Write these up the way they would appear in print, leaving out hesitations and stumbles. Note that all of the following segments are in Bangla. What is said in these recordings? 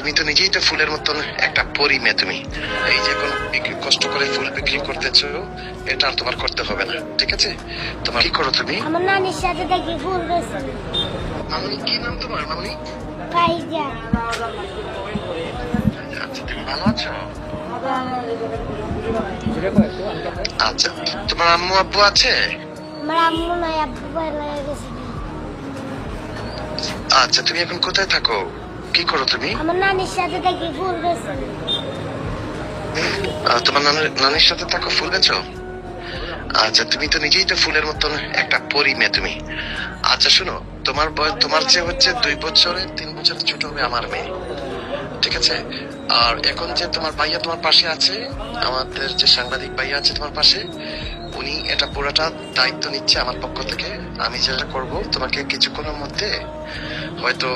তুমি তো নিজেই তো ফুলের মতন একটা পরি মেয়ে। তুমি এই যে এখন কষ্ট করে ফুল বিক্রি করতেছো, এটা আর তোমার করতে হবে না, ঠিক আছে? তোমার কি করো তুমি? আমার নানির সাথে দেখি ফুল বেশি। মামনি, কি নাম তোমার মামনি? ফাইজা। আচ্ছা, তুমি ভালো আছো? আচ্ছা, তোমার আম্মু আব্বু আছে? আমার আম্মু নাই, আব্বু বাইরে গেছে। আচ্ছা, তুমি এখন কোথায় থাকো? কি করো তুমি? আমার নানির সাথে দেখি ফুল বেশি। তোমার নানির সাথে থাকো, ফুল বেচো? আচ্ছা, তুমি তো নিজেই তো ফুলের মতন একটা পরি মেয়ে। তুমি আচ্ছা শোনো, তোমার বয়স তোমার চেয়ে হচ্ছে 2 বছরের 3 বছরের ছোট হবে আমার মেয়ে, ঠিক আছে? আর এখন যে তোমার ভাইয়া তোমার পাশে আছে, আমাদের যে সাংবাদিক ভাইয়া আছে তোমার পাশে, উনি এটা পুরোটা দায়িত্ব নিচ্ছে আমার পক্ষ থেকে। আমি যেটা করব, তোমাকে কিছুক্ষণের মধ্যে হয়তো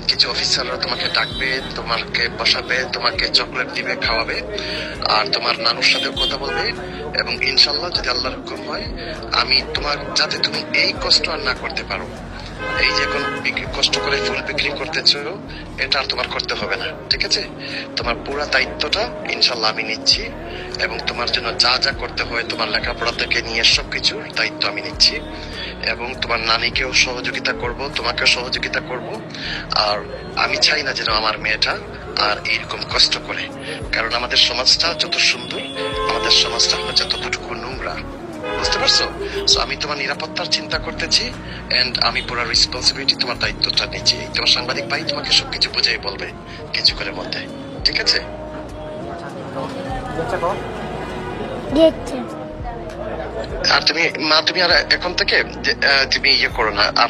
কিছু অফিসাররা তোমাকে ডাকবে, তোমাকে বসাবে, তোমাকে চকলেট দিবে, খাওয়াবে, আর তোমার নানুর সাথেও কথা বলবে। এবং ইনশাল্লাহ যদি আল্লাহর হুকুম হয়, আমি তোমার যাতে তুমি এই কষ্ট আর না করতে পারো, এই যে এখন কষ্ট করে ফুল বিক্রি করতেছো, এটা আর তোমার করতে হবে না, ঠিক আছে? তোমার পুরো দায়িত্বটা ইনশাল্লাহ আমি নিচ্ছি, এবং তোমার জন্য যা যা করতে হয়, তোমার লেখাপড়া থেকে নিয়ে সবকিছুর দায়িত্ব আমি নিচ্ছি। এবং তোমার নানিকেও সহযোগিতা করব, তোমাকেও সহযোগিতা করব। আর আমি চাই না যেন আমার মেয়েটা আর এইরকম কষ্ট করে, কারণ আমাদের সমাজটা যত সুন্দর, আমাদের সমাজটা হচ্ছে ততটুকু নোংরা, বুঝতে পারছো? সো আমি তোমার নিরাপত্তার চিন্তা করতেছি, এন্ড আমি পুরো রেসপন্সিবিলিটি, তোমার দায়িত্বটা নিচ্ছি। তোমার সাংবাদিক ভাই তোমাকে সবকিছু বুঝাই বলবে কিছুক্ষণের মধ্যে, ঠিক আছে? দেখছে। আর তুমি আর এখন থেকে তুমি ইয়ে করো না আর।